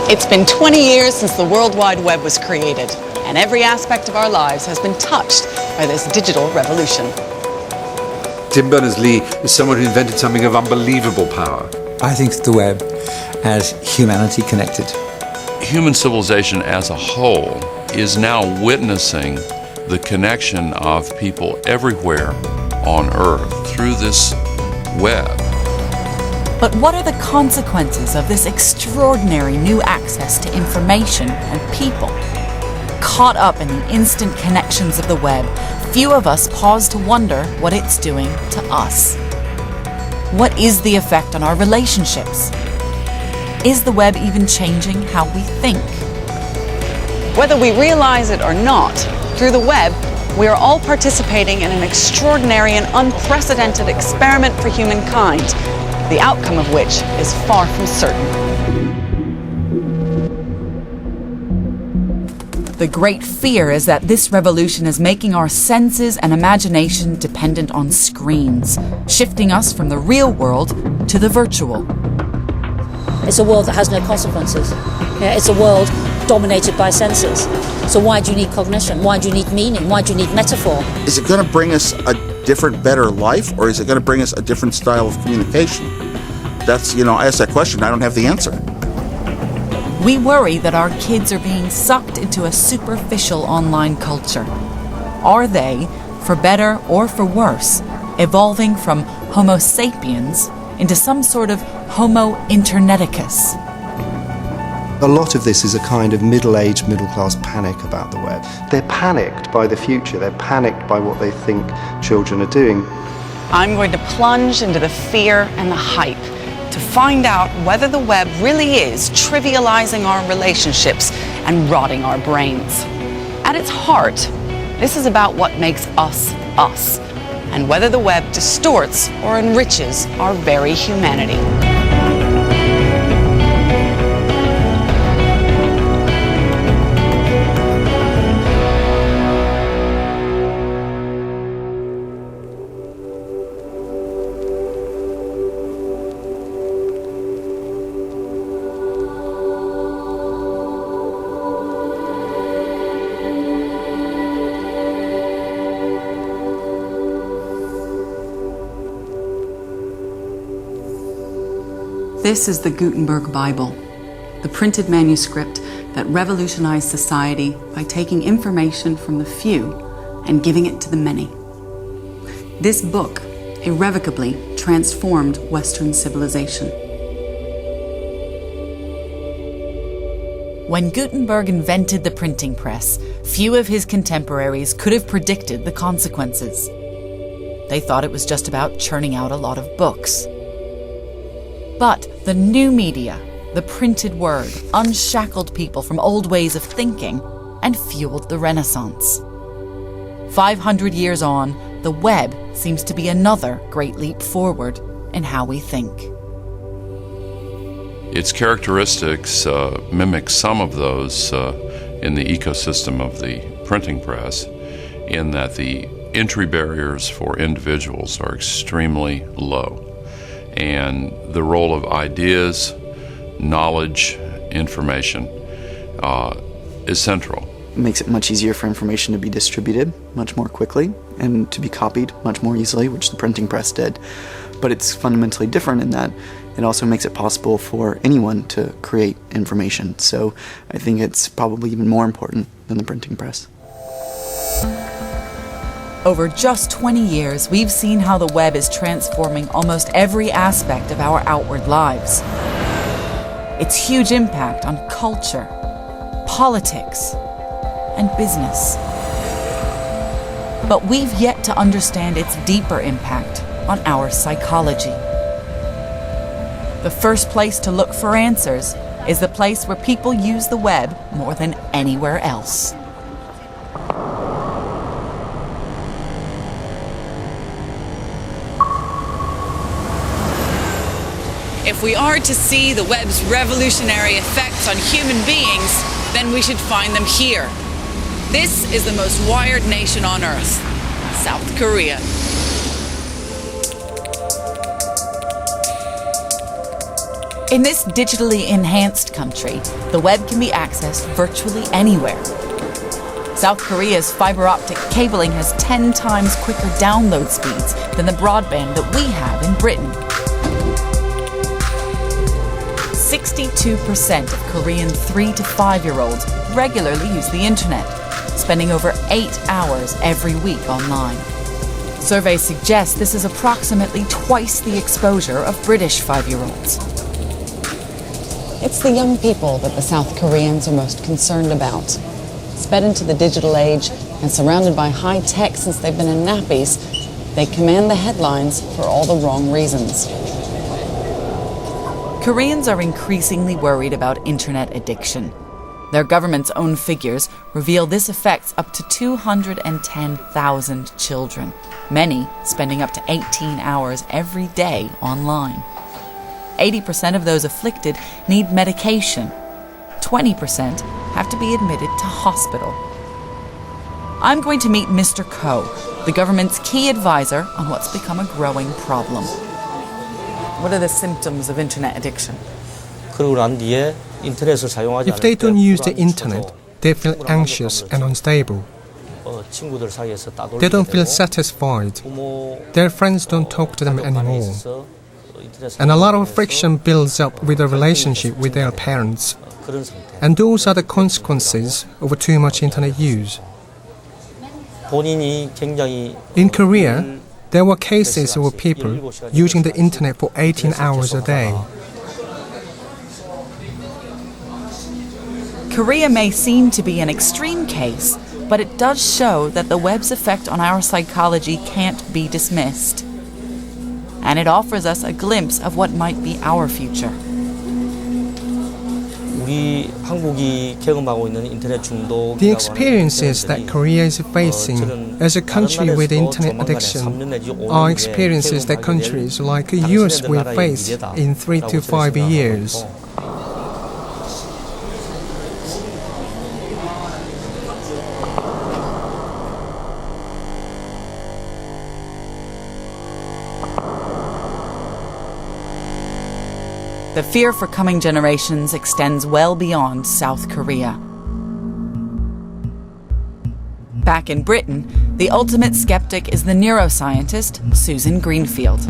It's been 20 years since the World Wide Web was created, and every aspect of our lives has been touched by this digital revolution. Tim Berners-Lee is someone who invented something of unbelievable power. I think the web has humanity connected. Human civilization as a whole is now witnessing the connection of people everywhere on Earth through this web. But what are the consequences of this extraordinary new access to information and people? Caught up in the instant connections of the web, few of us pause to wonder what it's doing to us. What is the effect on our relationships? Is the web even changing how we think? Whether we realize it or not, through the web, we are all participating in an extraordinary and unprecedented experiment for humankind, the outcome of which is far from certain. The great fear is that this revolution is making our senses and imagination dependent on screens, shifting us from the real world to the virtual. It's a world that has no consequences. It's a world dominated by senses. So why do you need cognition? Why do you need meaning? Why do you need metaphor? Is it going to bring us a different, better life, or is it going to bring us a different style of communication? That's, I ask that question, I don't have the answer. We worry that our kids are being sucked into a superficial online culture. Are they, for better or for worse, evolving from Homo sapiens into some sort of Homo Interneticus? A lot of this is a kind of middle-aged, middle-class panic about the web. They're panicked by the future. They're panicked by what they think children are doing. I'm going to plunge into the fear and the hype to find out whether the web really is trivializing our relationships and rotting our brains. At its heart, this is about what makes us, us, and whether the web distorts or enriches our very humanity. This is the Gutenberg Bible, the printed manuscript that revolutionized society by taking information from the few and giving it to the many. This book irrevocably transformed Western civilization. When Gutenberg invented the printing press, few of his contemporaries could have predicted the consequences. They thought it was just about churning out a lot of books. But the new media, the printed word, unshackled people from old ways of thinking and fueled the Renaissance. 500 years on, the web seems to be another great leap forward in how we think. Its characteristics mimic some of those in the ecosystem of the printing press, in that the entry barriers for individuals are extremely low. And the role of ideas, knowledge, information is central. It makes it much easier for information to be distributed much more quickly and to be copied much more easily, which the printing press did. But it's fundamentally different in that it also makes it possible for anyone to create information. So I think it's probably even more important than the printing press. Over just 20 years, we've seen how the web is transforming almost every aspect of our outward lives. Its huge impact on culture, politics, and business. But we've yet to understand its deeper impact on our psychology. The first place to look for answers is the place where people use the web more than anywhere else. If we are to see the web's revolutionary effects on human beings, then we should find them here. This is the most wired nation on Earth, South Korea. In this digitally enhanced country, the web can be accessed virtually anywhere. South Korea's fiber optic cabling has 10 times quicker download speeds than the broadband that we have in Britain. 62% of Korean 3 to 5-year-olds regularly use the internet, spending over 8 hours every week online. Surveys suggest this is approximately twice the exposure of British 5-year-olds. It's the young people that the South Koreans are most concerned about. Sped into the digital age and surrounded by high tech since they've been in nappies, they command the headlines for all the wrong reasons. Koreans are increasingly worried about internet addiction. Their government's own figures reveal this affects up to 210,000 children, many spending up to 18 hours every day online. 80% of those afflicted need medication. 20% have to be admitted to hospital. I'm going to meet Mr. Ko, the government's key advisor on what's become a growing problem. What are the symptoms of internet addiction? If they don't use the internet, they feel anxious and unstable. They don't feel satisfied. Their friends don't talk to them anymore. And a lot of friction builds up with the relationship with their parents. And those are the consequences of too much internet use. In Korea, there were cases of people using the internet for 18 hours a day. Korea may seem to be an extreme case, but it does show that the web's effect on our psychology can't be dismissed. And it offers us a glimpse of what might be our future. The experiences that Korea is facing as a country with internet addiction are experiences that countries like the US will face in 3 to 5 years. The fear for coming generations extends well beyond South Korea. Back in Britain, the ultimate skeptic is the neuroscientist Susan Greenfield.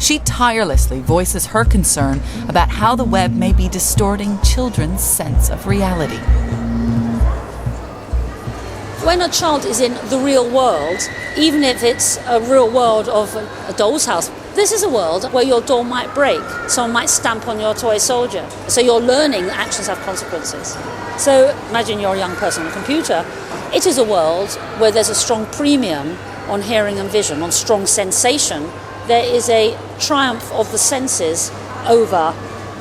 She tirelessly voices her concern about how the web may be distorting children's sense of reality. When a child is in the real world, even if it's a real world of a doll's house, this is a world where your doll might break, someone might stamp on your toy soldier. So you're learning that actions have consequences. So imagine you're a young person on a computer. It is a world where there's a strong premium on hearing and vision, on strong sensation. There is a triumph of the senses over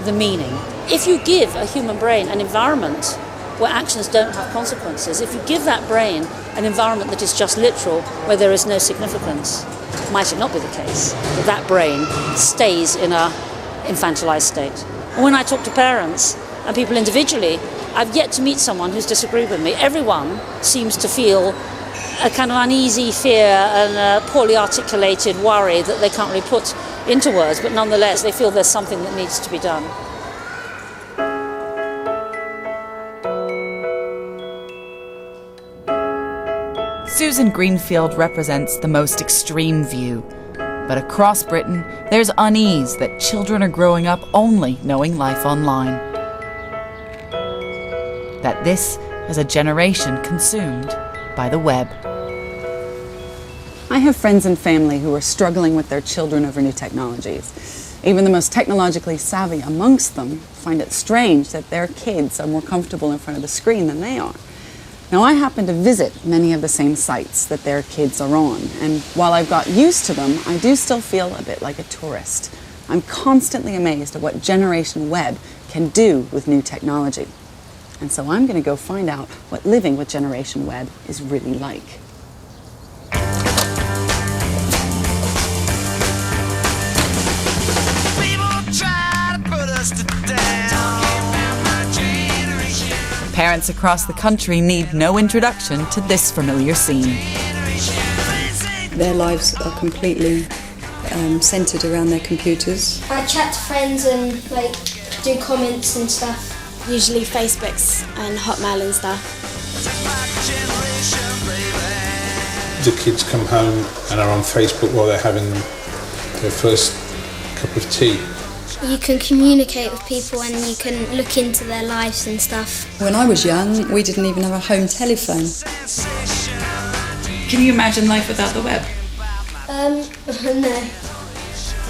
the meaning. If you give a human brain an environment where actions don't have consequences, if you give that brain an environment that is just literal, where there is no significance, might it not be the case that that brain stays in a infantilized state? And when I talk to parents and people individually, I've yet to meet someone who's disagreed with me. Everyone seems to feel a kind of uneasy fear and a poorly articulated worry that they can't really put into words, but nonetheless they feel there's something that needs to be done. Susan Greenfield represents the most extreme view. But across Britain, there's unease that children are growing up only knowing life online. That this is a generation consumed by the web. I have friends and family who are struggling with their children over new technologies. Even the most technologically savvy amongst them find it strange that their kids are more comfortable in front of the screen than they are. Now, I happen to visit many of the same sites that their kids are on, and while I've got used to them, I do still feel a bit like a tourist. I'm constantly amazed at what Generation Web can do with new technology. And so I'm going to go find out what living with Generation Web is really like. Parents across the country need no introduction to this familiar scene. Their lives are completely centred around their computers. I chat to friends and do comments and stuff. Usually Facebooks and Hotmail and stuff. The kids come home and are on Facebook while they're having their first cup of tea. You can communicate with people and you can look into their lives and stuff. When I was young, we didn't even have a home telephone. Can you imagine life without the web? No.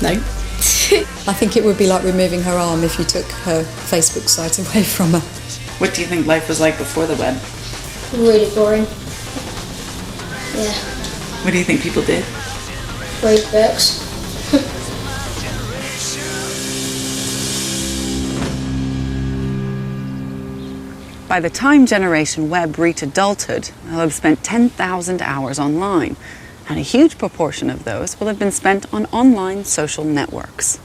No. I think it would be like removing her arm if you took her Facebook site away from her. What do you think life was like before the web? Really boring. Yeah. What do you think people did? Read books. By the time Generation Web reach adulthood, they'll have spent 10,000 hours online, and a huge proportion of those will have been spent on online social networks.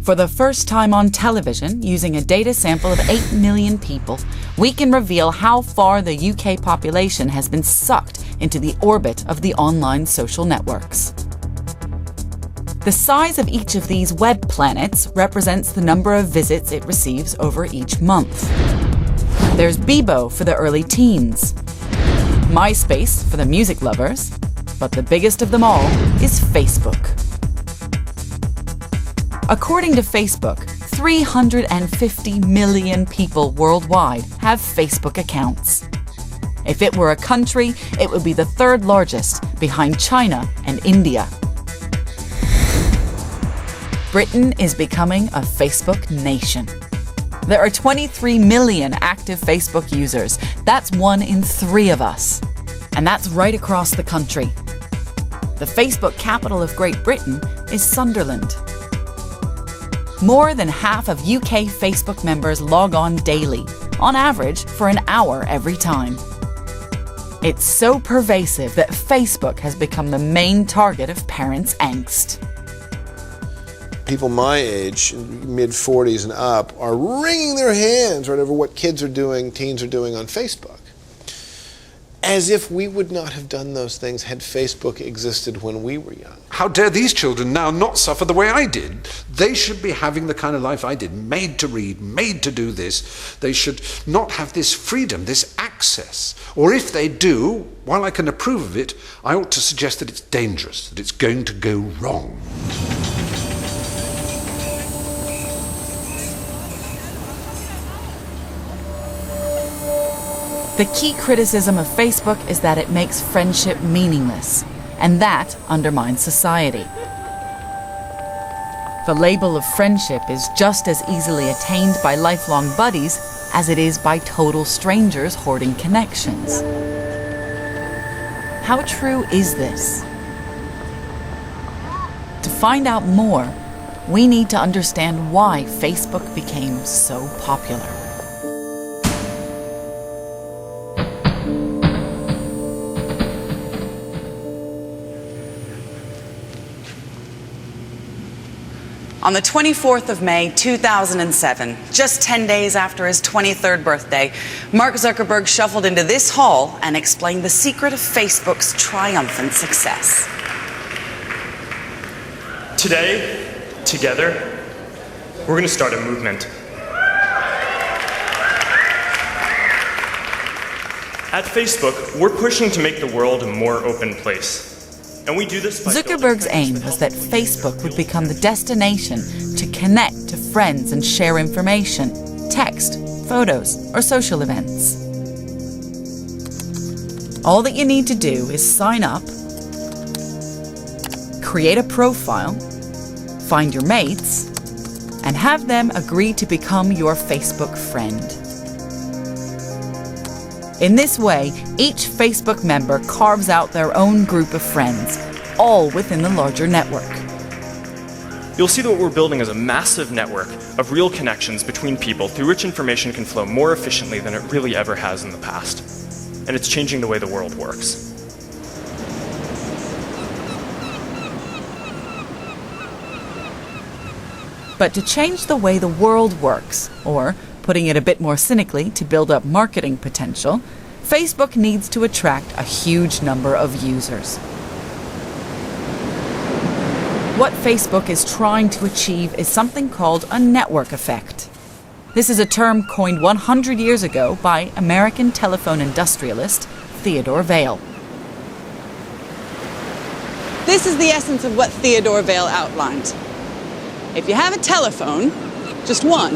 For the first time on television, using a data sample of 8 million people, we can reveal how far the UK population has been sucked into the orbit of the online social networks. The size of each of these web planets represents the number of visits it receives over each month. There's Bebo for the early teens, MySpace for the music lovers, but the biggest of them all is Facebook. According to Facebook, 350 million people worldwide have Facebook accounts. If it were a country, it would be the third largest, behind China and India. Britain is becoming a Facebook nation. There are 23 million active Facebook users. That's 1 in 3 of us. And that's right across the country. The Facebook capital of Great Britain is Sunderland. More than half of UK Facebook members log on daily, on average for an hour every time. It's so pervasive that Facebook has become the main target of parents' angst. People my age, mid-40s and up, are wringing their hands right over what kids are doing, teens are doing on Facebook. As if we would not have done those things had Facebook existed when we were young. How dare these children now not suffer the way I did? They should be having the kind of life I did, made to read, made to do this. They should not have this freedom, this access. Or if they do, while I can approve of it, I ought to suggest that it's dangerous, that it's going to go wrong. The key criticism of Facebook is that it makes friendship meaningless, and that undermines society. The label of friendship is just as easily attained by lifelong buddies as it is by total strangers hoarding connections. How true is this? To find out more, we need to understand why Facebook became so popular. On the 24th of May, 2007, just 10 days after his 23rd birthday, Mark Zuckerberg shuffled into this hall and explained the secret of Facebook's triumphant success. Today, together, we're going to start a movement. At Facebook, we're pushing to make the world a more open place. And we do this by Zuckerberg's aim was that Facebook would become the destination to connect to friends and share information, text, photos, or social events. All that you need to do is sign up, create a profile, find your mates, and have them agree to become your Facebook friend. In this way, each Facebook member carves out their own group of friends, all within the larger network. You'll see that what we're building is a massive network of real connections between people through which information can flow more efficiently than it really ever has in the past. And it's changing the way the world works. But to change the way the world works, or putting it a bit more cynically, to build up marketing potential, Facebook needs to attract a huge number of users. What Facebook is trying to achieve is something called a network effect. This is a term coined 100 years ago by American telephone industrialist Theodore Vail. This is the essence of what Theodore Vail outlined. If you have a telephone, just one,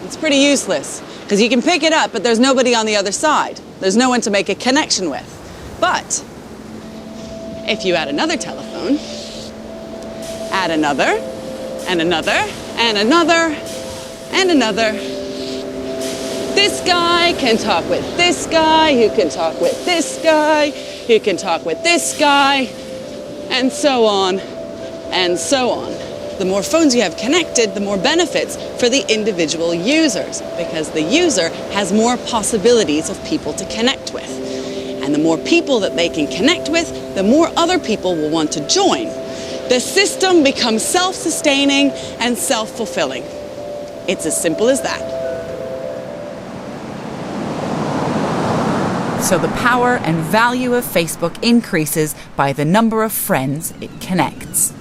it's pretty useless because you can pick it up, but there's nobody on the other side. There's no one to make a connection with. But if you add another telephone, add another, and another, and another, and another, this guy can talk with this guy, who can talk with this guy, who can talk with this guy, and so on, and so on. The more phones you have connected, the more benefits for the individual users, because the user has more possibilities of people to connect with. And the more people that they can connect with, the more other people will want to join. The system becomes self-sustaining and self-fulfilling. It's as simple as that. So the power and value of Facebook increases by the number of friends it connects.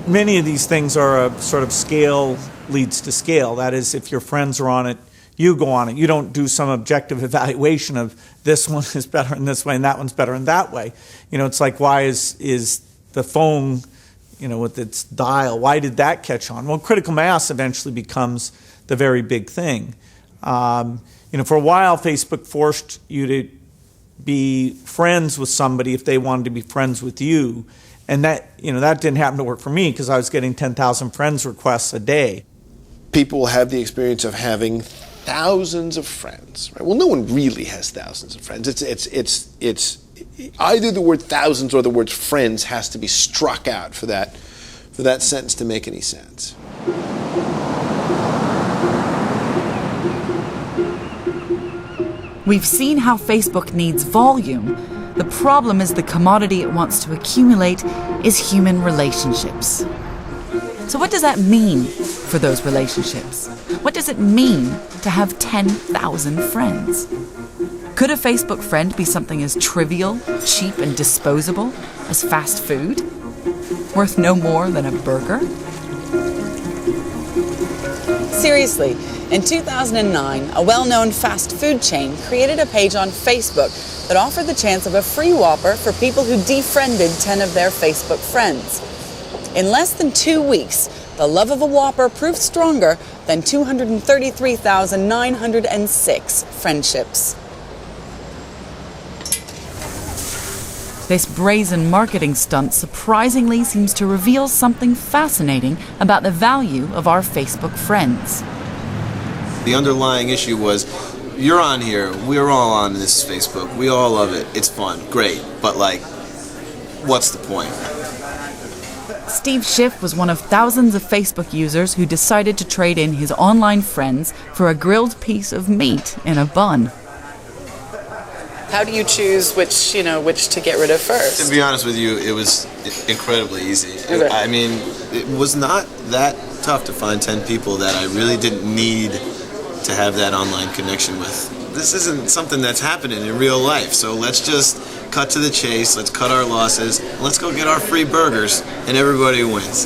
Many of these things are a sort of scale leads to scale. That is, if your friends are on it, you go on it. You don't do some objective evaluation of this one is better in this way and that one's better in that way. You know, it's like, why is the phone, you know, with its dial, why did that catch on? Well, critical mass eventually becomes the very big thing. You know, for a while, Facebook forced you to be friends with somebody if they wanted to be friends with you. And that, you know, that didn't happen to work for me because I was getting 10,000 friends requests a day. People have the experience of having thousands of friends, right? Well, no one really has thousands of friends. It's either the word thousands or the word friends has to be struck out for that sentence to make any sense. We've seen how Facebook needs volume. The problem is the commodity it wants to accumulate is human relationships. So what does that mean for those relationships? What does it mean to have 10,000 friends? Could a Facebook friend be something as trivial, cheap, and disposable as fast food? Worth no more than a burger? Seriously, in 2009, a well-known fast food chain created a page on Facebook that offered the chance of a free Whopper for people who defriended 10 of their Facebook friends. In less than 2 weeks, the love of a Whopper proved stronger than 233,906 friendships. This brazen marketing stunt surprisingly seems to reveal something fascinating about the value of our Facebook friends. The underlying issue was, you're on here, we're all on this Facebook, we all love it, it's fun, great, but like, what's the point? Steve Schiff was one of thousands of Facebook users who decided to trade in his online friends for a grilled piece of meat in a bun. How do you choose which to get rid of first? To be honest with you, it was incredibly easy. Okay. I mean, it was not that tough to find 10 people that I really didn't need to have that online connection with. This isn't something that's happening in real life, so let's just cut to the chase, let's cut our losses, and let's go get our free burgers, and everybody wins.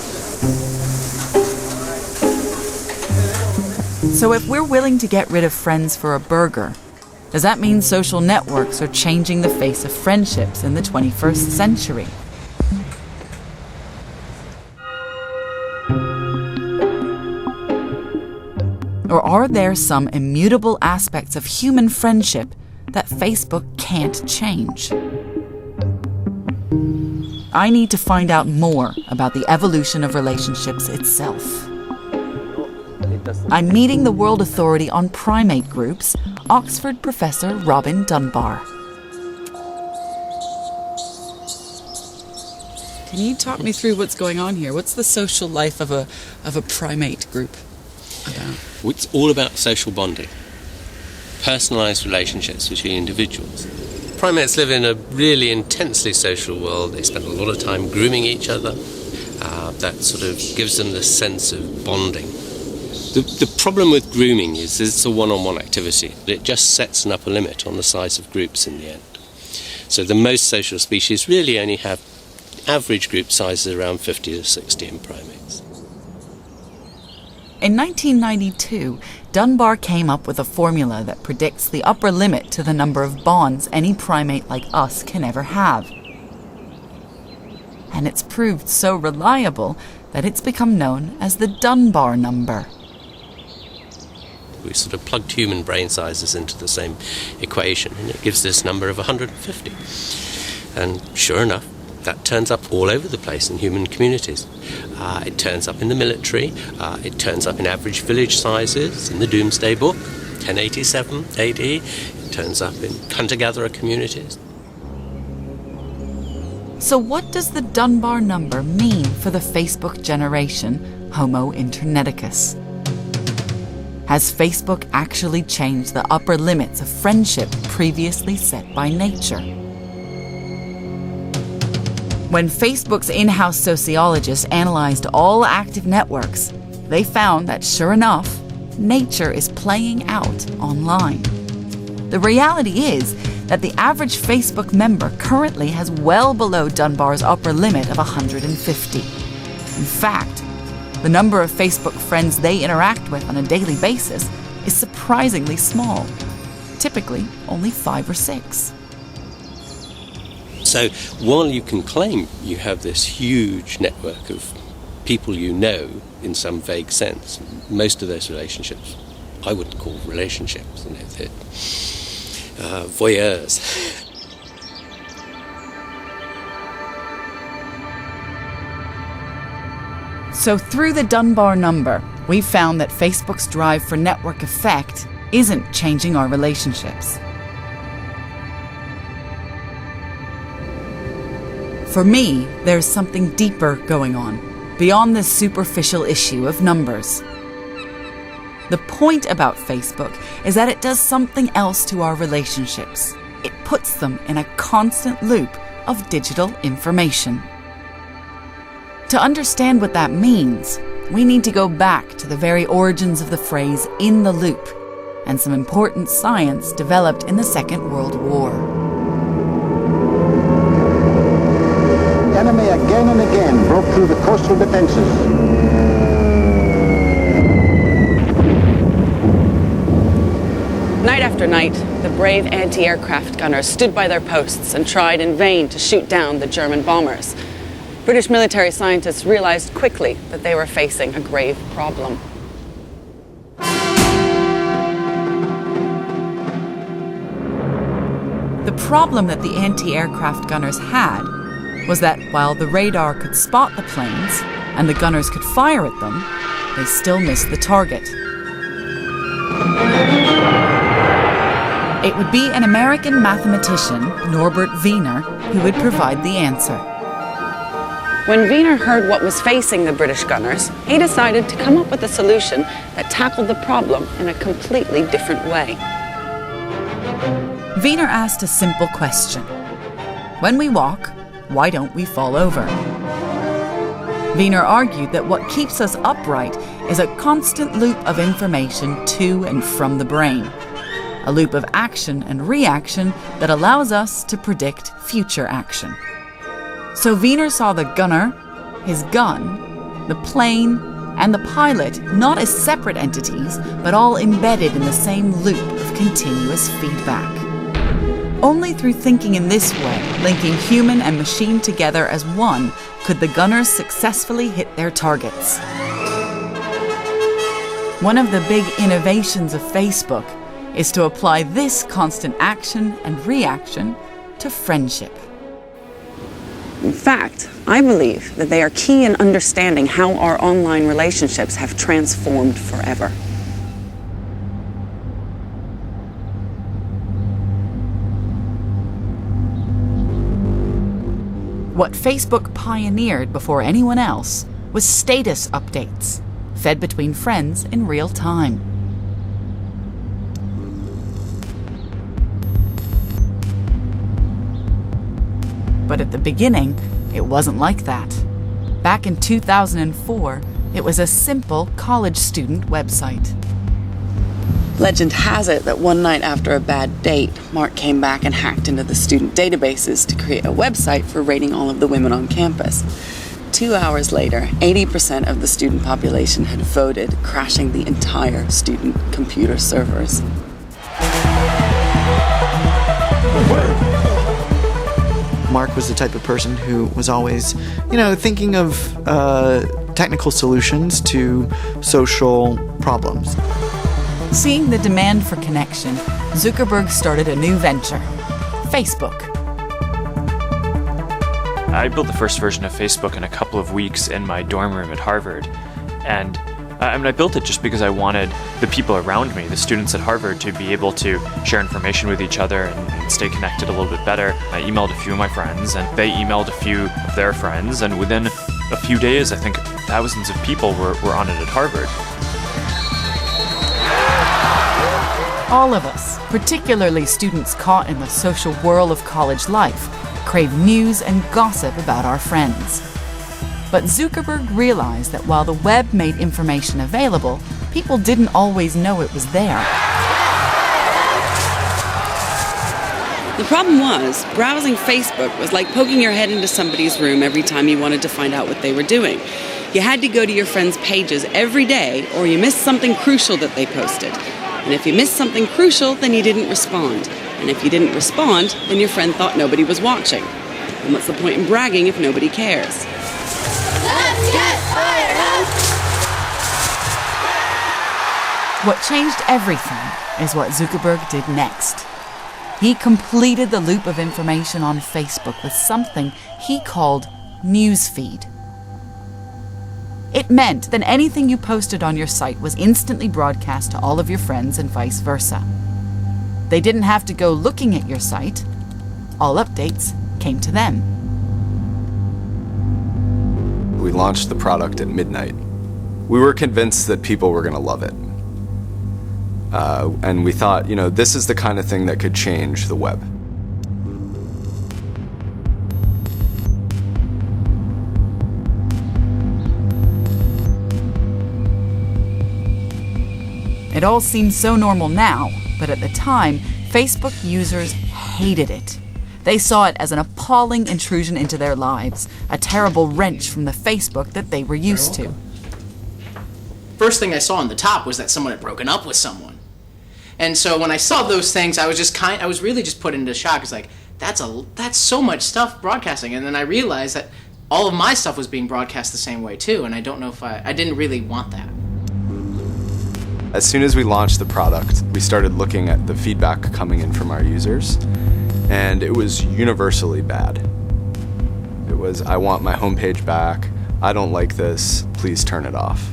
So if we're willing to get rid of friends for a burger, does that mean social networks are changing the face of friendships in the 21st century? Or are there some immutable aspects of human friendship that Facebook can't change? I need to find out more about the evolution of relationships itself. I'm meeting the World Authority on Primate Groups, Oxford professor Robin Dunbar. Can you talk me through what's going on here? What's the social life of a primate group about? It's all about social bonding, personalised relationships between individuals. Primates live in a really intensely social world. They spend a lot of time grooming each other. That sort of gives them the sense of bonding. The problem with grooming is it's a one-on-one activity. It just sets an upper limit on the size of groups in the end. So the most social species really only have average group sizes around 50 to 60 in primates. In 1992, Dunbar came up with a formula that predicts the upper limit to the number of bonds any primate like us can ever have. And it's proved so reliable that it's become known as the Dunbar number. We sort of plugged human brain sizes into the same equation, and it gives this number of 150. And sure enough, that turns up all over the place in human communities. It turns up in the military, it turns up in average village sizes in the Doomsday Book, 1087 AD, it turns up in hunter-gatherer communities. So what does the Dunbar number mean for the Facebook generation, Homo Interneticus? Has Facebook actually changed the upper limits of friendship previously set by nature? When Facebook's in-house sociologists analyzed all active networks, they found that, sure enough, nature is playing out online. The reality is that the average Facebook member currently has well below Dunbar's upper limit of 150. In fact, the number of Facebook friends they interact with on a daily basis is surprisingly small, typically only 5 or 6. So while you can claim you have this huge network of people you know in some vague sense, most of those relationships I wouldn't call relationships, they're voyeurs. So through the Dunbar number, we found that Facebook's drive for network effect isn't changing our relationships. For me, there's something deeper going on, beyond this superficial issue of numbers. The point about Facebook is that it does something else to our relationships. It puts them in a constant loop of digital information. To understand what that means, we need to go back to the very origins of the phrase "in the loop" and some important science developed in the Second World War. The enemy again and again broke through the coastal defenses. Night after night, the brave anti-aircraft gunners stood by their posts and tried in vain to shoot down the German bombers. British military scientists realized quickly that they were facing a grave problem. The problem that the anti-aircraft gunners had was that while the radar could spot the planes and the gunners could fire at them, they still missed the target. It would be an American mathematician, Norbert Wiener, who would provide the answer. When Wiener heard what was facing the British gunners, he decided to come up with a solution that tackled the problem in a completely different way. Wiener asked a simple question. When we walk, why don't we fall over? Wiener argued that what keeps us upright is a constant loop of information to and from the brain, a loop of action and reaction that allows us to predict future action. So Wiener saw the gunner, his gun, the plane, and the pilot not as separate entities, but all embedded in the same loop of continuous feedback. Only through thinking in this way, linking human and machine together as one, could the gunners successfully hit their targets. One of the big innovations of Facebook is to apply this constant action and reaction to friendship. In fact, I believe that they are key in understanding how our online relationships have transformed forever. What Facebook pioneered before anyone else was status updates, fed between friends in real time. But at the beginning, it wasn't like that. Back in 2004, it was a simple college student website. Legend has it that one night after a bad date, Mark came back and hacked into the student databases to create a website for rating all of the women on campus. 2 hours later, 80% of the student population had voted, crashing the entire student computer servers. Mark was the type of person who was always, thinking of technical solutions to social problems. Seeing the demand for connection, Zuckerberg started a new venture, Facebook. I built the first version of Facebook in a couple of weeks in my dorm room at Harvard. And I built it just because I wanted the people around me, the students at Harvard, to be able to share information with each other and stay connected a little bit better. I emailed a few of my friends, and they emailed a few of their friends, and within a few days, I think thousands of people were on it at Harvard. All of us, particularly students caught in the social whirl of college life, crave news and gossip about our friends. But Zuckerberg realized that while the web made information available, people didn't always know it was there. The problem was, browsing Facebook was like poking your head into somebody's room every time you wanted to find out what they were doing. You had to go to your friends' pages every day, or you missed something crucial that they posted. And if you missed something crucial, then you didn't respond. And if you didn't respond, then your friend thought nobody was watching. And what's the point in bragging if nobody cares? Let's get fired up! What changed everything is what Zuckerberg did next. He completed the loop of information on Facebook with something he called newsfeed. It meant that anything you posted on your site was instantly broadcast to all of your friends and vice versa. They didn't have to go looking at your site. All updates came to them. We launched the product at midnight. We were convinced that people were going to love it. And we thought, this is the kind of thing that could change the web. It all seems so normal now, but at the time, Facebook users hated it. They saw it as an appalling intrusion into their lives, a terrible wrench from the Facebook that they were used to. First thing I saw on the top was that someone had broken up with someone. And so when I saw those things, I was really just put into shock. It's like, that's so much stuff broadcasting. And then I realized that all of my stuff was being broadcast the same way too, and I don't know if I didn't really want that. As soon as we launched the product, we started looking at the feedback coming in from our users, and it was universally bad. It was, I want my homepage back, I don't like this, please turn it off.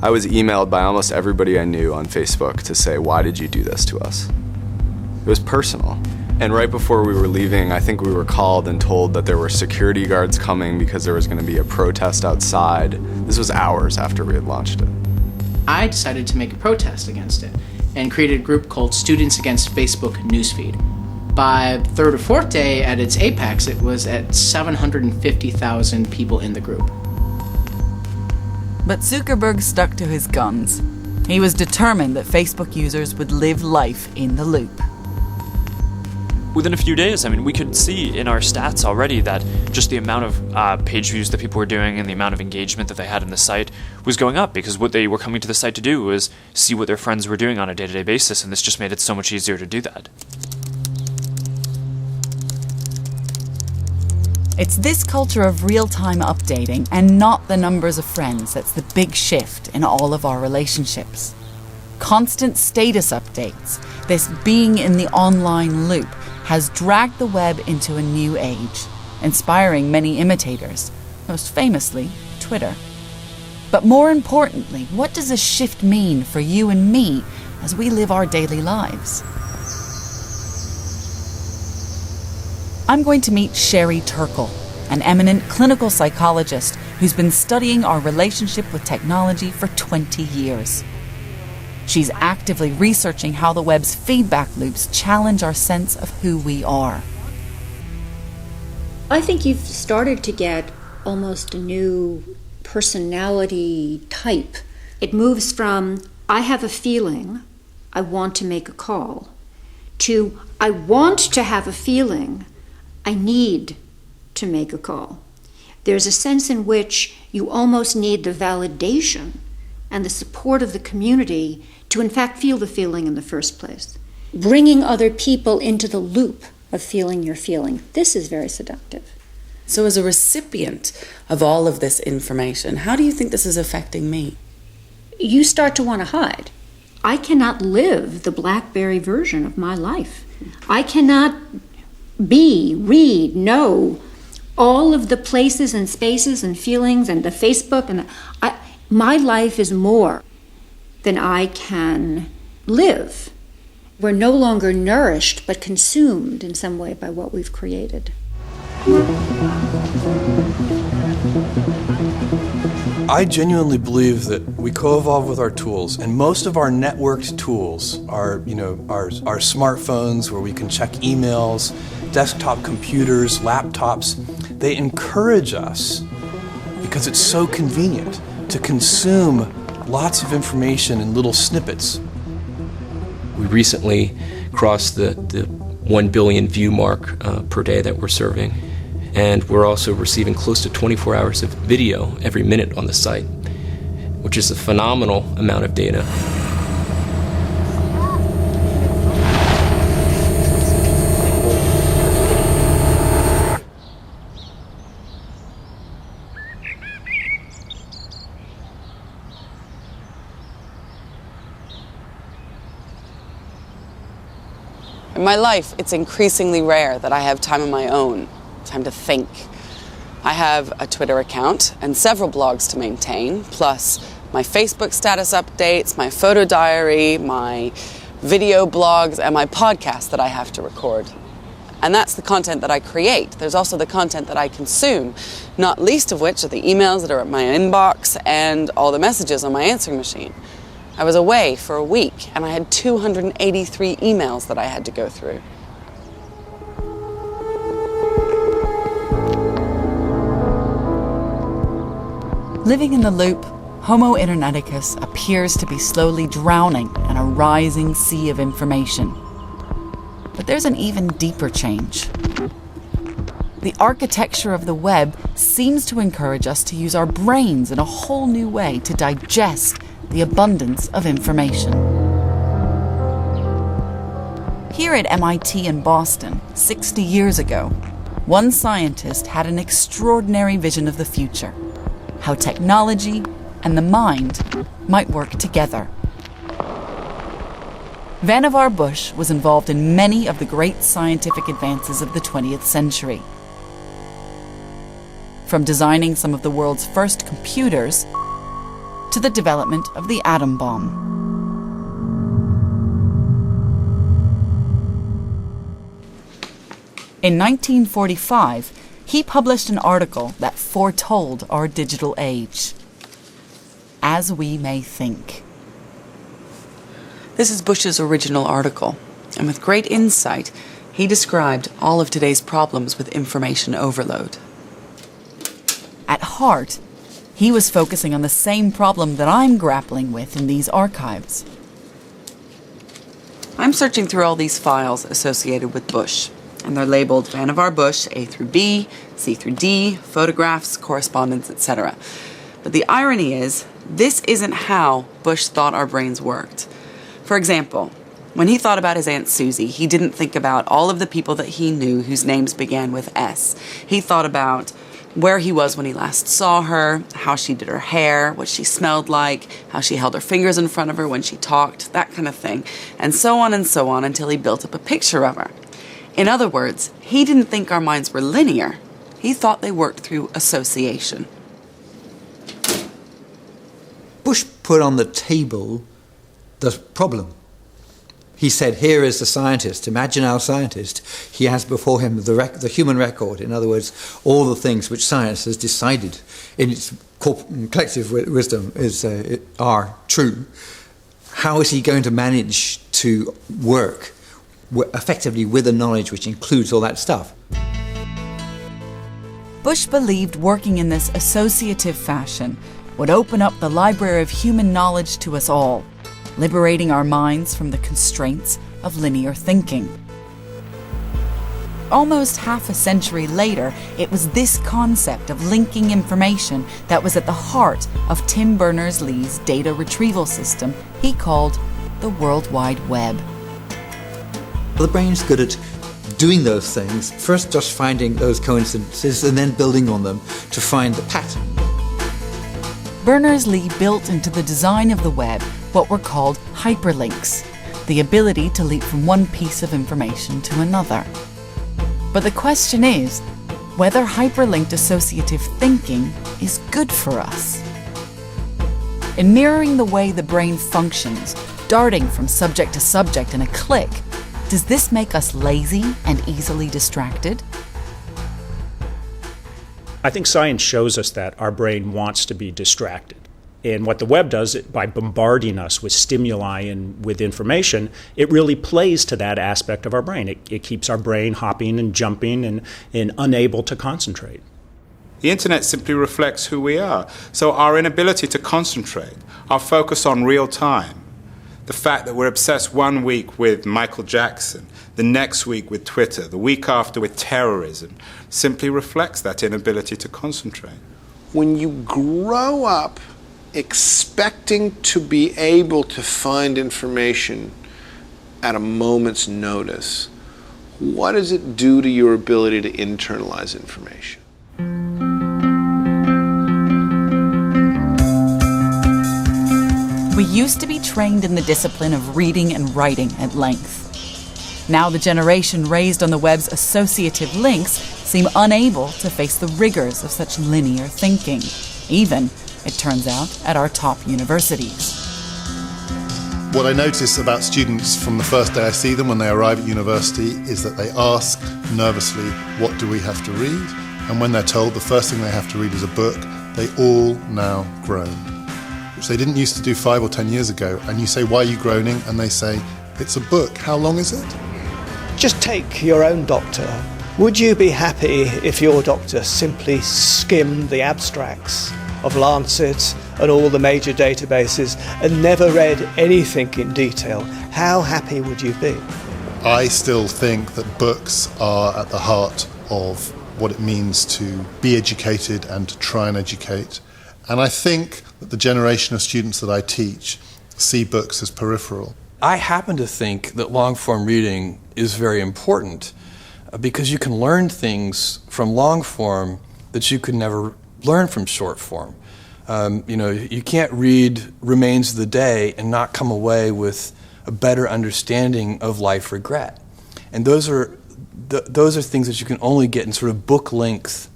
I was emailed by almost everybody I knew on Facebook to say, why did you do this to us? It was personal. And right before we were leaving, I think we were called and told that there were security guards coming because there was going to be a protest outside. This was hours after we had launched it. I decided to make a protest against it and created a group called Students Against Facebook Newsfeed. By the third or fourth day at its apex, it was at 750,000 people in the group. But Zuckerberg stuck to his guns. He was determined that Facebook users would live life in the loop. Within a few days, we could see in our stats already that just the amount of page views that people were doing and the amount of engagement that they had in the site was going up, because what they were coming to the site to do was see what their friends were doing on a day-to-day basis, and this just made it so much easier to do that. It's this culture of real-time updating and not the numbers of friends that's the big shift in all of our relationships. Constant status updates, this being in the online loop, has dragged the web into a new age, inspiring many imitators, most famously Twitter. But more importantly, what does this shift mean for you and me as we live our daily lives? I'm going to meet Sherry Turkle, an eminent clinical psychologist who's been studying our relationship with technology for 20 years. She's actively researching how the web's feedback loops challenge our sense of who we are. I think you've started to get almost a new personality type. It moves from, I have a feeling, I want to make a call, to I want to have a feeling, I need to make a call. There's a sense in which you almost need the validation and the support of the community to in fact feel the feeling in the first place. Bringing other people into the loop of feeling your feeling. This is very seductive. So as a recipient of all of this information, how do you think this is affecting me? You start to want to hide. I cannot live the BlackBerry version of my life. I cannot read, know all of the places and spaces and feelings and the Facebook and my life is more than I can live. We're no longer nourished but consumed in some way by what we've created. I genuinely believe that we co-evolve with our tools, and most of our networked tools are, our smartphones where we can check emails, desktop computers, laptops. They encourage us, because it's so convenient, to consume lots of information in little snippets. We recently crossed the 1 billion view mark per day that we're serving. And we're also receiving close to 24 hours of video every minute on the site, which is a phenomenal amount of data. In my life, it's increasingly rare that I have time of my own. Time to think. I have a Twitter account and several blogs to maintain, plus my Facebook status updates, my photo diary, my video blogs, and my podcast that I have to record. And that's the content that I create. There's also the content that I consume, not least of which are the emails that are in my inbox and all the messages on my answering machine. I was away for a week and I had 283 emails that I had to go through. Living in the loop, Homo Interneticus appears to be slowly drowning in a rising sea of information. But there's an even deeper change. The architecture of the web seems to encourage us to use our brains in a whole new way to digest the abundance of information. Here at MIT in Boston, 60 years ago, one scientist had an extraordinary vision of the future. How technology and the mind might work together. Vannevar Bush was involved in many of the great scientific advances of the 20th century. From designing some of the world's first computers to the development of the atom bomb. In 1945, he published an article that foretold our digital age. As we may think. This is Bush's original article, and with great insight, he described all of today's problems with information overload. At heart, he was focusing on the same problem that I'm grappling with in these archives. I'm searching through all these files associated with Bush, and they're labeled Vannevar Bush A through B, C through D, photographs, correspondence, etc. But the irony is, this isn't how Bush thought our brains worked. For example, when he thought about his Aunt Susie, he didn't think about all of the people that he knew whose names began with S. He thought about where he was when he last saw her, how she did her hair, what she smelled like, how she held her fingers in front of her when she talked, that kind of thing, and so on until he built up a picture of her. In other words, he didn't think our minds were linear. He thought they worked through association. Bush put on the table the problem. He said, here is the scientist. Imagine our scientist. He has before him the human record. In other words, all the things which science has decided in its collective wisdom are true. How is he going to manage to work effectively with the knowledge which includes all that stuff? Bush believed working in this associative fashion would open up the library of human knowledge to us all, liberating our minds from the constraints of linear thinking. Almost half a century later, it was this concept of linking information that was at the heart of Tim Berners-Lee's data retrieval system he called the World Wide Web. The brain's good at doing those things, first just finding those coincidences and then building on them to find the pattern. Berners-Lee built into the design of the web what were called hyperlinks, the ability to leap from one piece of information to another. But the question is whether hyperlinked associative thinking is good for us. In mirroring the way the brain functions, darting from subject to subject in a click, does this make us lazy and easily distracted? I think science shows us that our brain wants to be distracted. And what the web does, by bombarding us with stimuli and with information, it really plays to that aspect of our brain. It keeps our brain hopping and jumping and unable to concentrate. The internet simply reflects who we are. So our inability to concentrate, our focus on real time, the fact that we're obsessed one week with Michael Jackson, the next week with Twitter, the week after with terrorism, simply reflects that inability to concentrate. When you grow up expecting to be able to find information at a moment's notice, what does it do to your ability to internalize information? We used to be trained in the discipline of reading and writing at length. Now the generation raised on the web's associative links seem unable to face the rigors of such linear thinking, even, it turns out, at our top universities. What I notice about students from the first day I see them when they arrive at university is that they ask nervously, what do we have to read? And when they're told the first thing they have to read is a book, they all now groan, which they didn't used to do 5 or 10 years ago. And you say, why are you groaning? And they say, it's a book. How long is it? Just take your own doctor. Would you be happy if your doctor simply skimmed the abstracts of Lancet and all the major databases and never read anything in detail? How happy would you be? I still think that books are at the heart of what it means to be educated and to try and educate. And I think that the generation of students that I teach see books as peripheral. I happen to think that long-form reading is very important because you can learn things from long-form that you could never learn from short-form. You can't read Remains of the Day and not come away with a better understanding of life regret. And those are things that you can only get in sort of book-length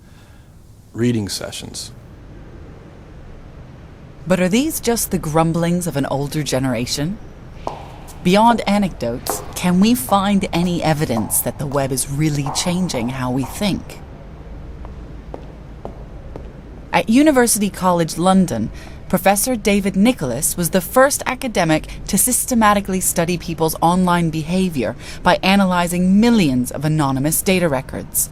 reading sessions. But are these just the grumblings of an older generation? Beyond anecdotes, can we find any evidence that the web is really changing how we think? At University College London, Professor David Nicholas was the first academic to systematically study people's online behavior by analyzing millions of anonymous data records.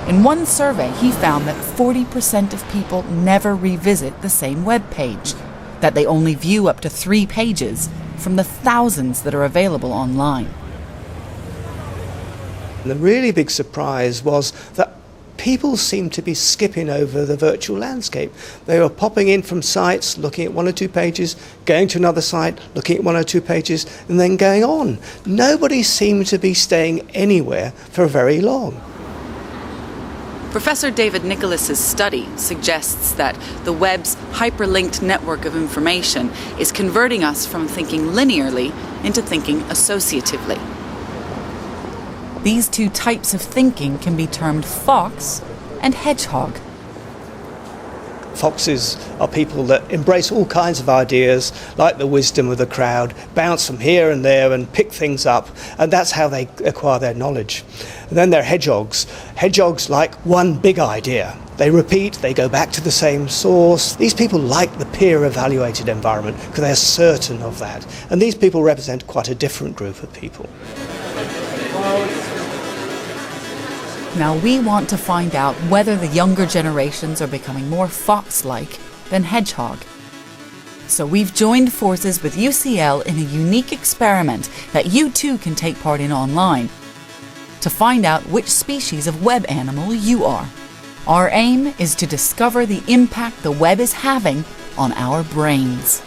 In one survey, he found that 40% of people never revisit the same web page, that they only view up to 3 pages from the thousands that are available online. And the really big surprise was that people seemed to be skipping over the virtual landscape. They were popping in from sites, looking at 1 or 2 pages, going to another site, looking at 1 or 2 pages, and then going on. Nobody seemed to be staying anywhere for very long. Professor David Nicholas's study suggests that the web's hyperlinked network of information is converting us from thinking linearly into thinking associatively. These two types of thinking can be termed fox and hedgehog. Foxes are people that embrace all kinds of ideas, like the wisdom of the crowd, bounce from here and there and pick things up, and that's how they acquire their knowledge. And then there are hedgehogs. Hedgehogs like one big idea. They repeat, they go back to the same source. These people like the peer-evaluated environment because they're certain of that. And these people represent quite a different group of people. Now we want to find out whether the younger generations are becoming more fox-like than hedgehog. So we've joined forces with UCL in a unique experiment that you too can take part in online to find out which species of web animal you are. Our aim is to discover the impact the web is having on our brains.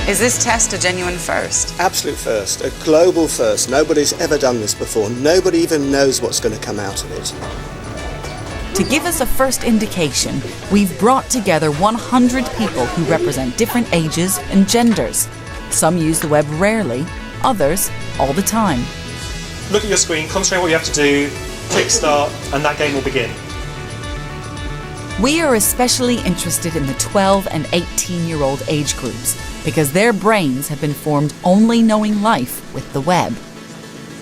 Is this test a genuine first? Absolute first, a global first. Nobody's ever done this before. Nobody even knows what's going to come out of it. To give us a first indication, we've brought together 100 people who represent different ages and genders. Some use the web rarely, others all the time. Look at your screen, concentrate on what you have to do, click start, and that game will begin. We are especially interested in the 12 and 18-year-old age groups because their brains have been formed only knowing life with the web.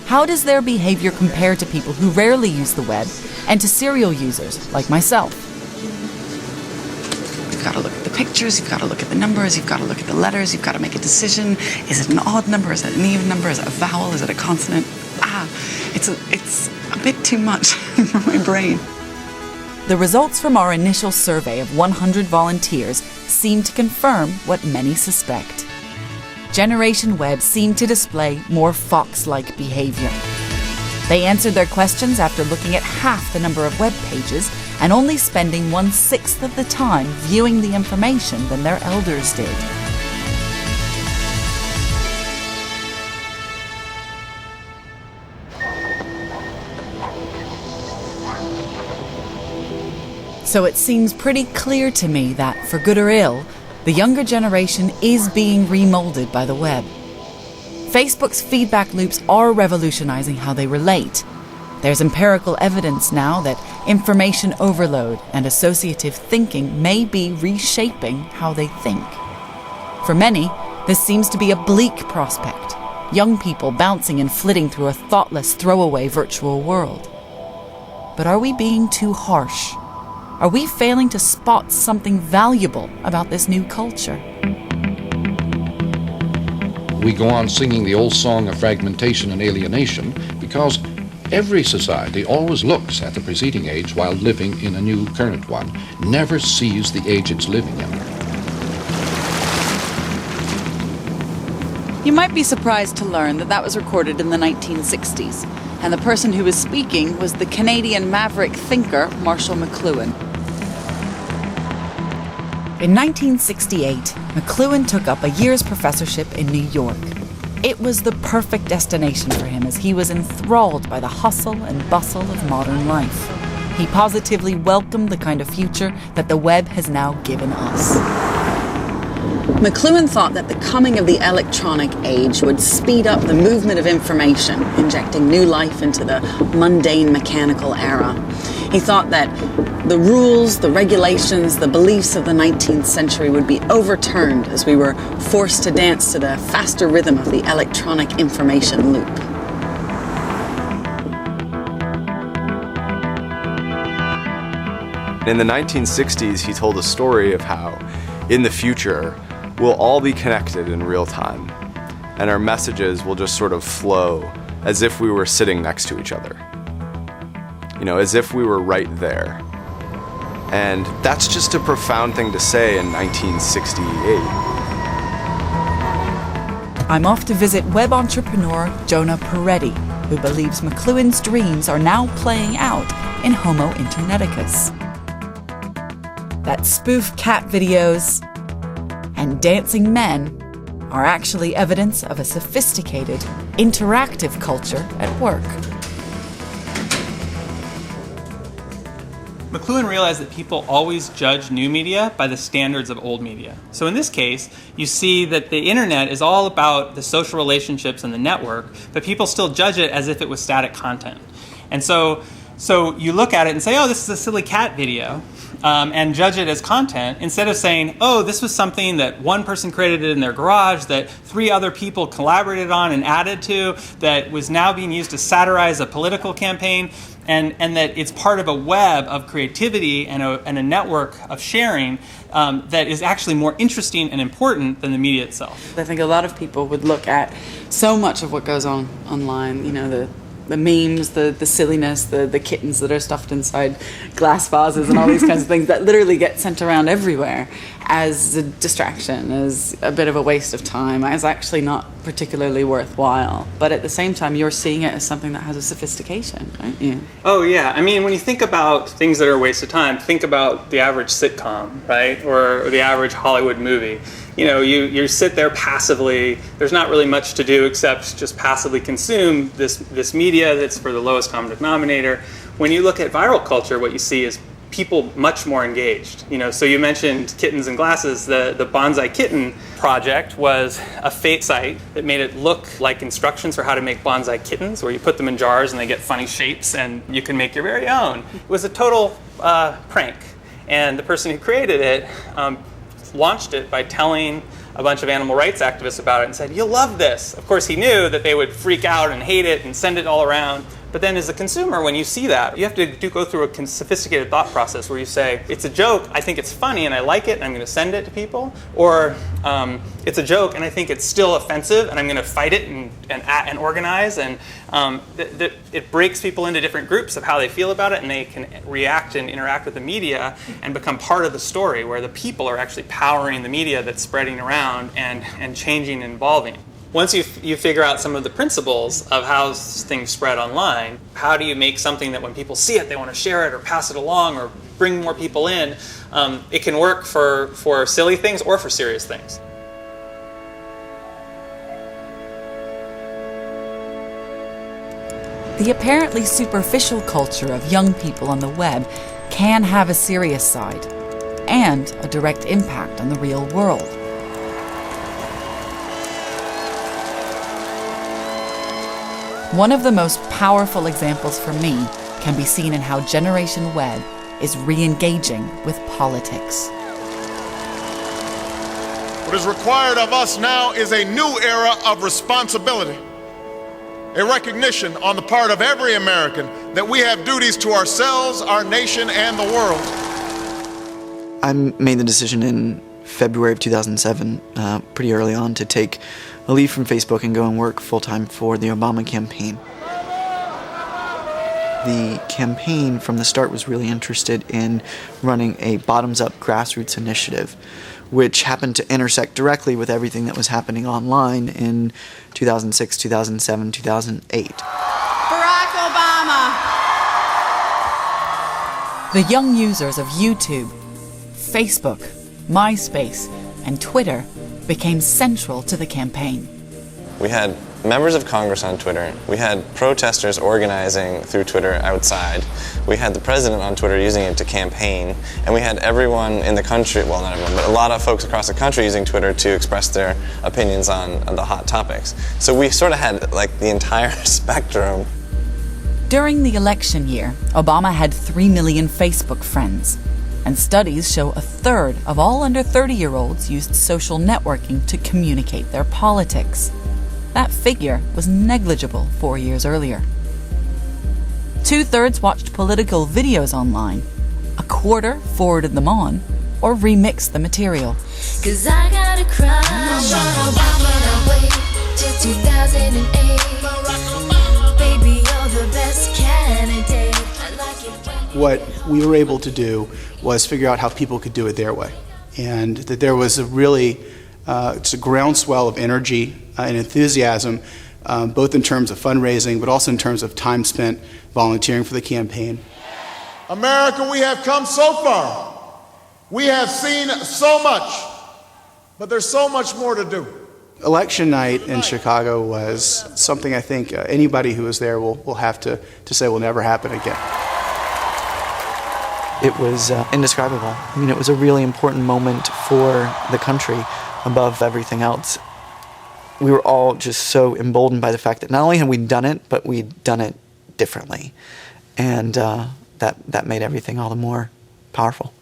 How does their behavior compare to people who rarely use the web and to serial users like myself? You've got to look at the pictures, you've got to look at the numbers, you've got to look at the letters, you've got to make a decision. Is it an odd number? Is it an even number? Is it a vowel? Is it a consonant? It's a bit too much for my brain. The results from our initial survey of 100 volunteers seem to confirm what many suspect. Generation Web seemed to display more fox-like behavior. They answered their questions after looking at half the number of web pages and only spending 1/6 of the time viewing the information than their elders did. So it seems pretty clear to me that, for good or ill, the younger generation is being remolded by the web. Facebook's feedback loops are revolutionizing how they relate. There's empirical evidence now that information overload and associative thinking may be reshaping how they think. For many, this seems to be a bleak prospect. Young people bouncing and flitting through a thoughtless, throwaway virtual world. But are we being too harsh? Are we failing to spot something valuable about this new culture? We go on singing the old song of fragmentation and alienation because every society always looks at the preceding age while living in a new current one, never sees the age it's living in. You might be surprised to learn that was recorded in the 1960s, and the person who was speaking was the Canadian maverick thinker Marshall McLuhan. In 1968, McLuhan took up a year's professorship in New York. It was the perfect destination for him as he was enthralled by the hustle and bustle of modern life. He positively welcomed the kind of future that the web has now given us. McLuhan thought that the coming of the electronic age would speed up the movement of information, injecting new life into the mundane mechanical era. He thought that the rules, the regulations, the beliefs of the 19th century would be overturned as we were forced to dance to the faster rhythm of the electronic information loop. In the 1960s, he told a story of how, in the future, we'll all be connected in real time, and our messages will just sort of flow as if we were sitting next to each other. You know, as if we were right there. And that's just a profound thing to say in 1968. I'm off to visit web entrepreneur Jonah Peretti, who believes McLuhan's dreams are now playing out in Homo Interneticus. That spoof cat videos and dancing men are actually evidence of a sophisticated, interactive culture at work. McLuhan realized that people always judge new media by the standards of old media. So in this case, you see that the internet is all about the social relationships and the network, but people still judge it as if it was static content. And so you look at it and say, oh, this is a silly cat video, and judge it as content, instead of saying, oh, this was something that one person created in their garage, that 3 other people collaborated on and added to, that was now being used to satirize a political campaign, and that it's part of a web of creativity and a network of sharing that is actually more interesting and important than the media itself. I think a lot of people would look at so much of what goes on online, you know, the memes, the silliness, the kittens that are stuffed inside glass vases and all these kinds of things that literally get sent around everywhere as a distraction, as a bit of a waste of time, as actually not particularly worthwhile. But at the same time, you're seeing it as something that has a sophistication, aren't you? Oh, yeah. I mean, when you think about things that are a waste of time, think about the average sitcom, right? Or the average Hollywood movie. You know, you sit there passively. There's not really much to do except just passively consume this media that's for the lowest common denominator. When you look at viral culture, what you see is people much more engaged. You know, so you mentioned kittens and glasses. The Bonsai Kitten project was a fake site that made it look like instructions for how to make bonsai kittens, where you put them in jars and they get funny shapes and you can make your very own. It was a total prank. And the person who created it launched it by telling a bunch of animal rights activists about it and said, "You'll love this." Of course, he knew that they would freak out and hate it and send it all around. But then as a consumer, when you see that, you have to go through a sophisticated thought process where you say, it's a joke, I think it's funny and I like it and I'm going to send it to people. Or it's a joke and I think it's still offensive and I'm going to fight it and organize. And it breaks people into different groups of how they feel about it, and they can react and interact with the media and become part of the story, where the people are actually powering the media that's spreading around and changing and evolving. Once you figure out some of the principles of how things spread online, how do you make something that when people see it, they want to share it or pass it along or bring more people in? It can work for silly things or for serious things. The apparently superficial culture of young people on the web can have a serious side and a direct impact on the real world. One of the most powerful examples for me can be seen in how Generation Web is re-engaging with politics. What is required of us now is a new era of responsibility, a recognition on the part of every American that we have duties to ourselves, our nation, and the world. I made the decision in February of 2007, pretty early on, to take a leave from Facebook and go and work full-time for the Obama campaign. The campaign from the start was really interested in running a bottoms-up grassroots initiative, which happened to intersect directly with everything that was happening online in 2006, 2007, 2008. Barack Obama! The young users of YouTube, Facebook, MySpace, and Twitter became central to the campaign. We had members of Congress on Twitter. We had protesters organizing through Twitter outside. We had the president on Twitter using it to campaign. And we had everyone in the country, well, not everyone, but a lot of folks across the country using Twitter to express their opinions on the hot topics. So we sort of had like the entire spectrum. During the election year, Obama had 3 million Facebook friends. And studies show a third of all under 30-year-olds used social networking to communicate their politics. That figure was negligible 4 years earlier. 2/3 watched political videos online. A quarter forwarded them on or remixed the material. 'Cause I got a crush on Obama, I wait till 2008. Baby, you're the best candidate. I like it when What we were able to do was figure out how people could do it their way, and that there was a really just a groundswell of energy and enthusiasm, both in terms of fundraising, but also in terms of time spent volunteering for the campaign. America, we have come so far. We have seen so much, but there's so much more to do. Election night in Chicago was something I think anybody who was there will have to say will never happen again. It was indescribable. I mean, it was a really important moment for the country above everything else. We were all just so emboldened by the fact that not only had we done it, but we'd done it differently. And that made everything all the more powerful.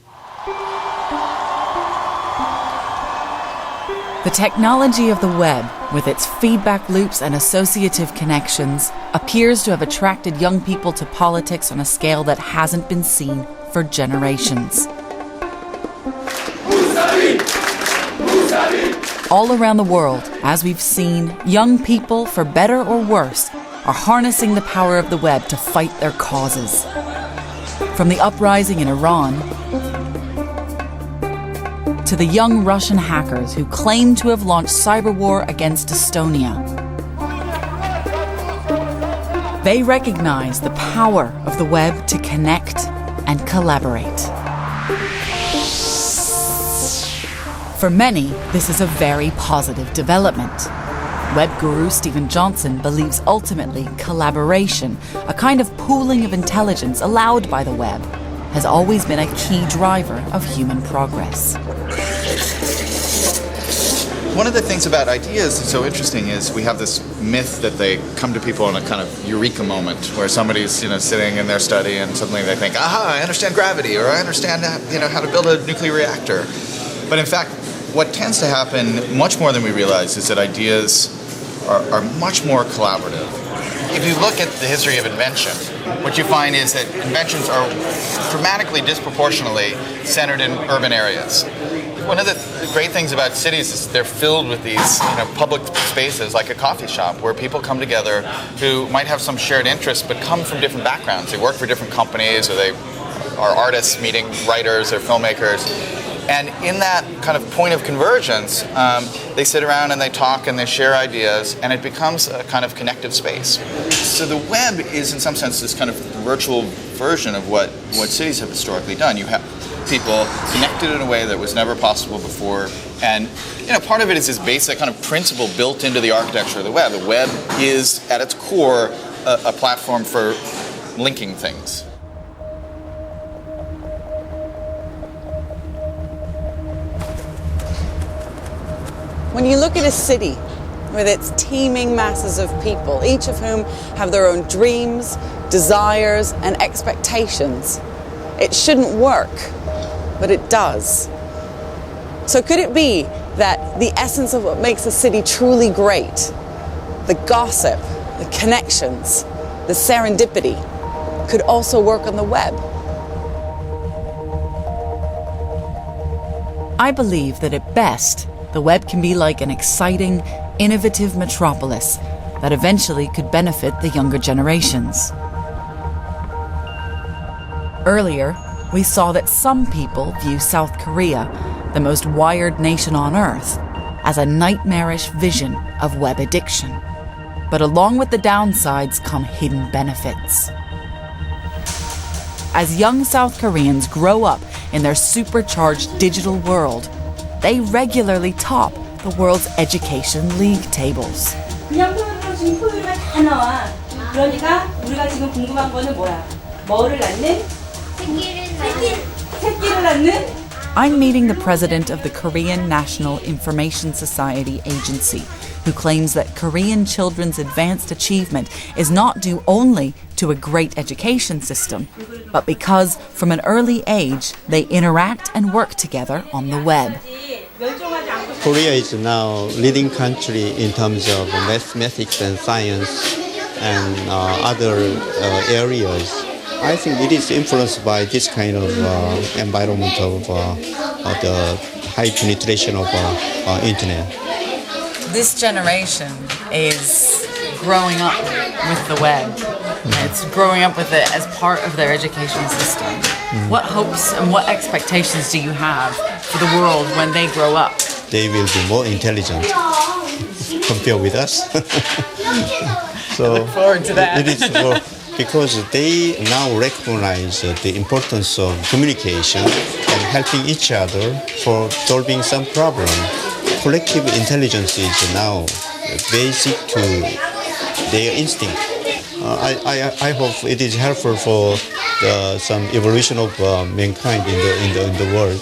The technology of the web, with its feedback loops and associative connections, appears to have attracted young people to politics on a scale that hasn't been seen for generations. All around the world, as we've seen, young people, for better or worse, are harnessing the power of the web to fight their causes. From the uprising in Iran to the young Russian hackers who claim to have launched cyber war against Estonia. They recognize the power of the web to connect and collaborate. For many, this is a very positive development. Web guru Stephen Johnson believes ultimately collaboration, a kind of pooling of intelligence allowed by the web, has always been a key driver of human progress. One of the things about ideas that's so interesting is we have this myth that they come to people in a kind of eureka moment where somebody's sitting in their study and suddenly they think, aha, I understand gravity, or I understand how to build a nuclear reactor. But in fact, what tends to happen much more than we realize is that ideas are much more collaborative. If you look at the history of invention, what you find is that inventions are dramatically disproportionately centered in urban areas. One of the great things about cities is they're filled with these public spaces like a coffee shop where people come together who might have some shared interests but come from different backgrounds. They work for different companies, or they are artists meeting writers or filmmakers. And in that kind of point of convergence, they sit around and they talk and they share ideas, and it becomes a kind of connective space. So the web is in some sense this kind of virtual version of what cities have historically done. You have people connected in a way that was never possible before. And part of it is this basic kind of principle built into the architecture of the web. The web is, at its core, a platform for linking things. When you look at a city with its teeming masses of people, each of whom have their own dreams, desires, and expectations, it shouldn't work, but it does. So could it be that the essence of what makes a city truly great, the gossip, the connections, the serendipity, could also work on the web? I believe that at best, the web can be like an exciting, innovative metropolis that eventually could benefit the younger generations. Earlier, we saw that some people view South Korea, the most wired nation on Earth, as a nightmarish vision of web addiction. But along with the downsides come hidden benefits. As young South Koreans grow up in their supercharged digital world, they regularly top the world's education league tables. 그냥 표현으로 지금 포유류가 다 나와. 그러니까 우리가 지금 궁금한 거는 뭐야? 뭐를 낳는? 새끼를 낳는? I'm meeting the president of the Korean National Information Society Agency, who claims that Korean children's advanced achievement is not due only to a great education system, but because from an early age they interact and work together on the web. Korea is now leading country in terms of mathematics and science and other areas. I think it is influenced by this kind of environment of the high penetration of internet. This generation is growing up with the web. It's growing up with it as part of their education system. What hopes and what expectations do you have for the world when they grow up? They will be more intelligent compared with us. So I look forward to that. It is more, because they now recognize the importance of communication and helping each other for solving some problem. Collective intelligence is now basic to their instinct. I hope it is helpful for some evolution of mankind in the world.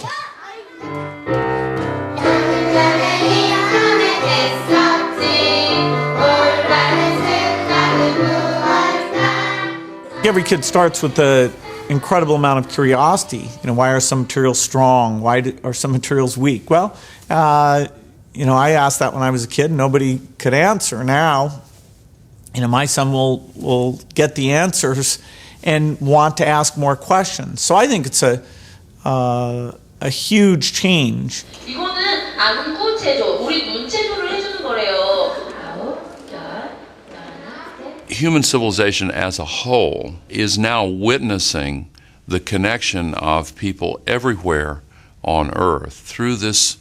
Every kid starts with an incredible amount of curiosity. Why are some materials strong? Why are some materials weak? Well, I asked that when I was a kid. Nobody could answer. Now, my son will get the answers and want to ask more questions. So I think it's a huge change. 이거는 안구 체조, 우리 눈 체조를 해주는 거래요. human civilization as a whole is now witnessing the connection of people everywhere on Earth through this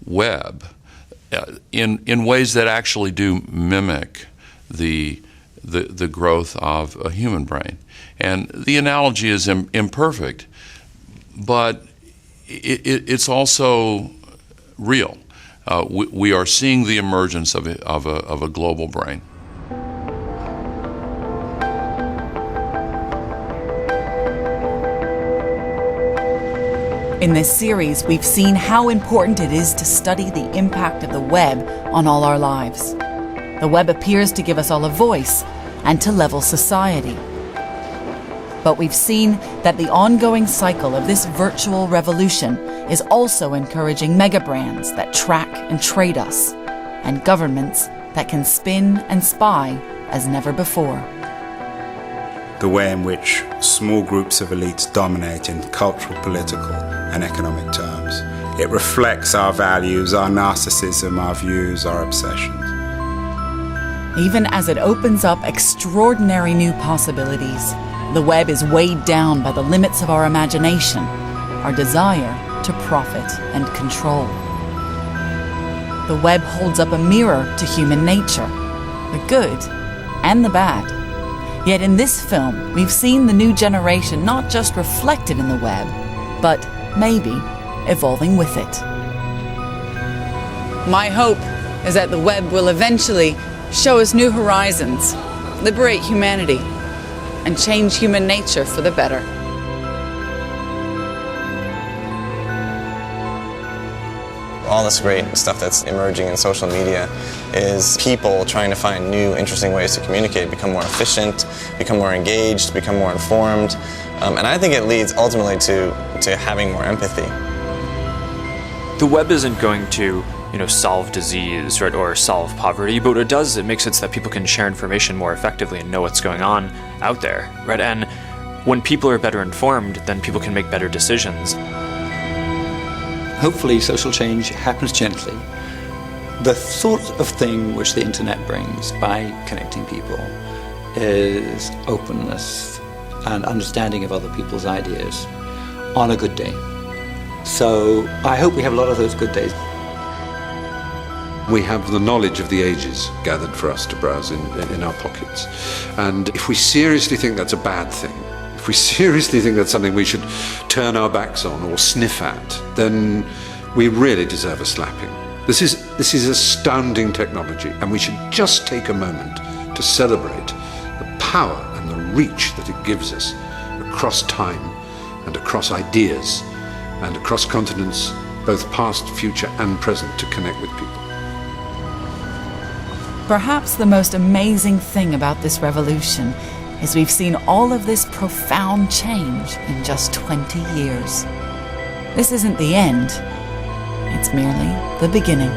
web in ways that actually do mimic the growth of a human brain. And the analogy is imperfect, but it's also real. We are seeing the emergence of a global brain. In this series, we've seen how important it is to study the impact of the web on all our lives. The web appears to give us all a voice and to level society. But we've seen that the ongoing cycle of this virtual revolution is also encouraging megabrands that track and trade us, and governments that can spin and spy as never before. The way in which small groups of elites dominate in cultural, political, and economic terms. It reflects our values, our narcissism, our views, our obsessions. Even as it opens up extraordinary new possibilities, the web is weighed down by the limits of our imagination, our desire to profit and control. The web holds up a mirror to human nature, the good and the bad. Yet in this film, we've seen the new generation not just reflected in the web, but maybe evolving with it. My hope is that the web will eventually show us new horizons, liberate humanity, and change human nature for the better. All this great stuff that's emerging in social media is people trying to find new, interesting ways to communicate, become more efficient, become more engaged, become more informed. And I think it leads ultimately to having more empathy. The web isn't going to, solve disease, right, or solve poverty, but what it does, it makes it so that people can share information more effectively and know what's going on out there, right? And when people are better informed, then people can make better decisions. Hopefully social change happens gently. The sort of thing which the internet brings by connecting people is openness and understanding of other people's ideas on a good day. So I hope we have a lot of those good days. We have the knowledge of the ages gathered for us to browse in our pockets. And if we seriously think that's a bad thing, if we seriously think that's something we should turn our backs on or sniff at, then we really deserve a slapping. This is astounding technology, and we should just take a moment to celebrate the power and the reach that it gives us across time and across ideas and across continents, both past, future, and present, to connect with people. Perhaps the most amazing thing about this revolution is we've seen all of this profound change in just 20 years. This isn't the end. It's merely the beginning.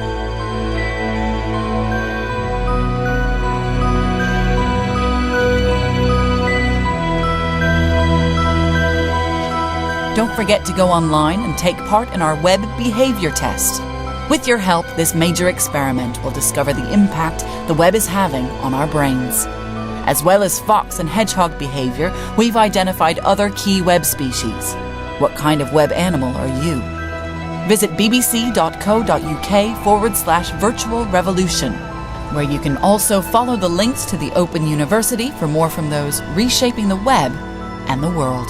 Don't forget to go online and take part in our web behavior test. With your help, this major experiment will discover the impact the web is having on our brains. As well as fox and hedgehog behavior, we've identified other key web species. What kind of web animal are you? Visit bbc.co.uk/virtual revolution, where you can also follow the links to the Open University for more from those reshaping the web and the world.